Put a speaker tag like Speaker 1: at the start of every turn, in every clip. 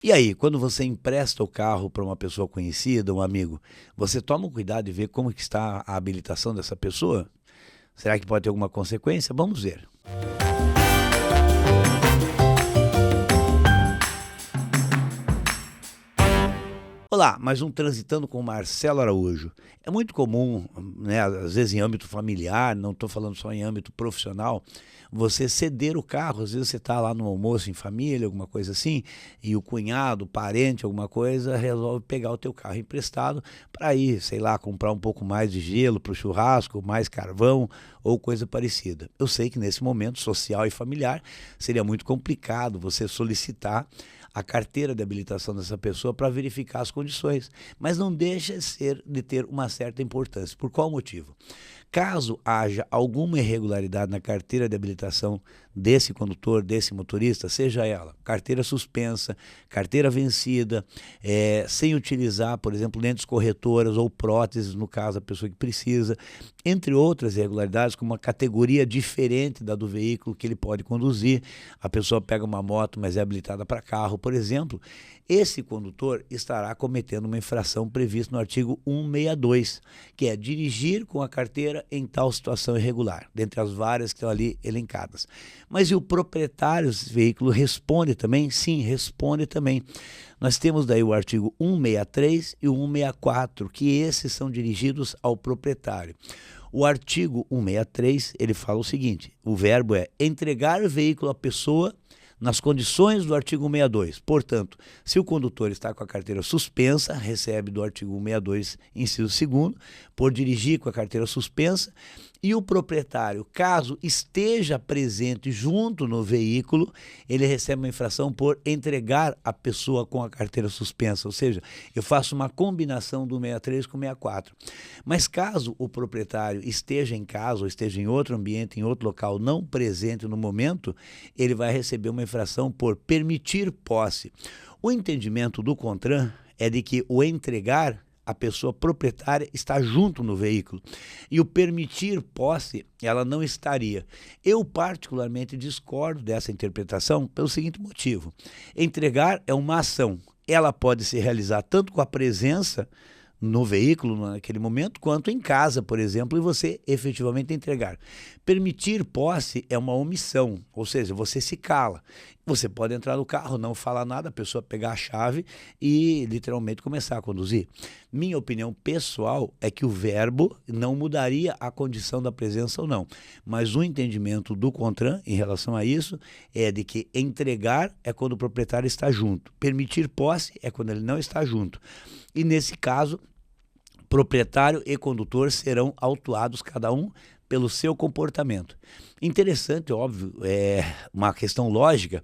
Speaker 1: E aí, quando você empresta o carro para uma pessoa conhecida, um amigo, você toma um cuidado de ver como que está a habilitação dessa pessoa? Será que pode ter alguma consequência? Vamos ver. Olá, mais um Transitando com Marcelo Araújo. É muito comum, né, às vezes em âmbito familiar, não estou falando só em âmbito profissional, você ceder o carro. Às vezes você está lá no almoço em família, alguma coisa assim, e o cunhado, o parente, alguma coisa, resolve pegar o teu carro emprestado para ir, sei lá, comprar um pouco mais de gelo para o churrasco, mais carvão ou coisa parecida. Eu sei que nesse momento social e familiar seria muito complicado você solicitar a carteira de habilitação dessa pessoa para verificar as condições, mas não deixa de ter uma certa importância. Por qual motivo? Caso haja alguma irregularidade na carteira de habilitação desse condutor, desse motorista, seja ela carteira suspensa, carteira vencida, sem utilizar, por exemplo, lentes corretoras ou próteses, no caso a pessoa que precisa, entre outras irregularidades, como uma categoria diferente da do veículo que ele pode conduzir, a pessoa pega uma moto, mas é habilitada para carro, por exemplo, esse condutor estará cometendo uma infração prevista no artigo 162, que é dirigir com a carteira em tal situação irregular, dentre as várias que estão ali elencadas. Mas e o proprietário desse veículo responde também? Sim, responde também. Nós temos daí o artigo 163 e o 164, que esses são dirigidos ao proprietário. O artigo 163, ele fala o seguinte, o verbo é entregar o veículo à pessoa nas condições do artigo 162. Portanto, se o condutor está com a carteira suspensa, recebe do artigo 162, inciso 2º, por dirigir com a carteira suspensa, e o proprietário, caso esteja presente junto no veículo, ele recebe uma infração por entregar a pessoa com a carteira suspensa, ou seja, eu faço uma combinação do 63 com o 64. Mas caso o proprietário esteja em casa ou esteja em outro ambiente, em outro local, não presente no momento, ele vai receber uma infração por permitir posse. O entendimento do CONTRAN é de que o entregar, a pessoa proprietária está junto no veículo, e o permitir posse, ela não estaria. Eu particularmente discordo dessa interpretação pelo seguinte motivo: entregar é uma ação, ela pode se realizar tanto com a presença no veículo naquele momento, quanto em casa, por exemplo, e você efetivamente entregar. Permitir posse é uma omissão, ou seja, você se cala. Você pode entrar no carro, não falar nada, a pessoa pegar a chave e literalmente começar a conduzir. Minha opinião pessoal é que o verbo não mudaria a condição da presença ou não, mas o entendimento do CONTRAN em relação a isso é de que entregar é quando o proprietário está junto, permitir posse é quando ele não está junto. E nesse caso, proprietário e condutor serão autuados cada um pelo seu comportamento. Interessante, óbvio, é uma questão lógica.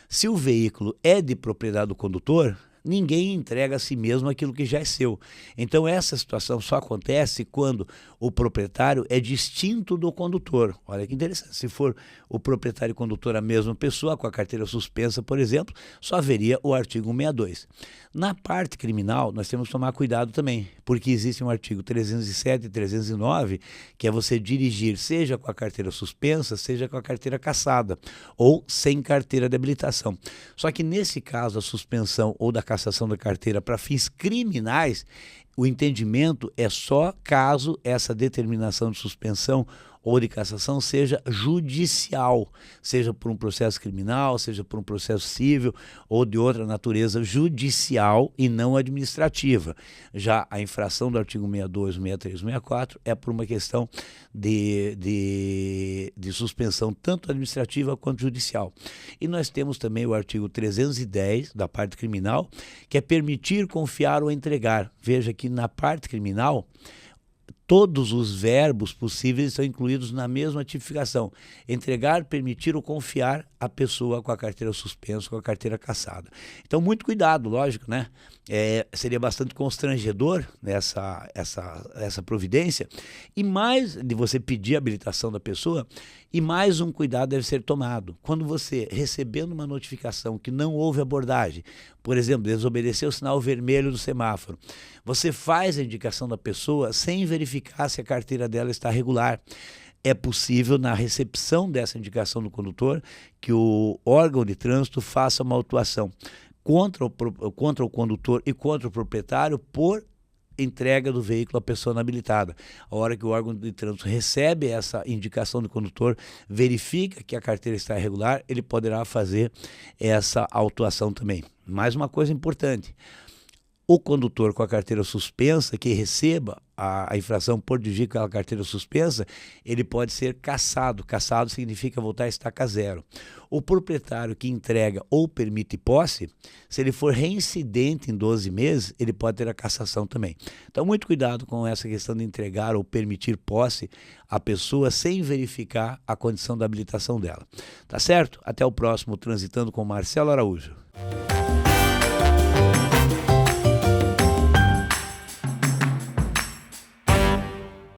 Speaker 1: Se o veículo é de propriedade do condutor, ninguém entrega a si mesmo aquilo que já é seu. Então essa situação só acontece quando o proprietário é distinto do condutor. Olha que interessante, se for o proprietário e condutor a mesma pessoa, com a carteira suspensa, por exemplo, só haveria o artigo 162. Na parte criminal, nós temos que tomar cuidado também, porque existe um artigo 307 e 309, que é você dirigir seja com a carteira suspensa, seja com a carteira cassada, ou sem carteira de habilitação. Só que nesse caso, a suspensão ou da cassação da carteira para fins criminais, o entendimento é só caso essa determinação de suspensão ou de cassação seja judicial, seja por um processo criminal, seja por um processo civil ou de outra natureza judicial e não administrativa. Já a infração do artigo 62, 63, 64 é por uma questão de suspensão tanto administrativa quanto judicial. E nós temos também o artigo 310 da parte criminal, que é permitir, confiar ou entregar. Veja que na parte criminal, todos os verbos possíveis estão incluídos na mesma tipificação. Entregar, permitir ou confiar a pessoa com a carteira suspensa, com a carteira cassada. Então, muito cuidado, lógico, né? Seria bastante constrangedor essa providência. E mais de você pedir a habilitação da pessoa, e mais um cuidado deve ser tomado. Quando você, recebendo uma notificação que não houve abordagem, por exemplo, desobedeceu o sinal vermelho do semáforo, você faz a indicação da pessoa sem verificar se a carteira dela está regular. É possível, na recepção dessa indicação do condutor, que o órgão de trânsito faça uma autuação. contra o condutor e contra o proprietário por entrega do veículo à pessoa inabilitada. A hora que o órgão de trânsito recebe essa indicação do condutor, verifica que a carteira está irregular, ele poderá fazer essa autuação também. Mais uma coisa importante: o condutor com a carteira suspensa, que receba a infração por dirigir com a carteira suspensa, ele pode ser cassado. Cassado significa voltar a estaca zero. O proprietário que entrega ou permite posse, se ele for reincidente em 12 meses, ele pode ter a cassação também. Então, muito cuidado com essa questão de entregar ou permitir posse à pessoa sem verificar a condição da habilitação dela. Tá certo? Até o próximo Transitando com Marcelo Araújo.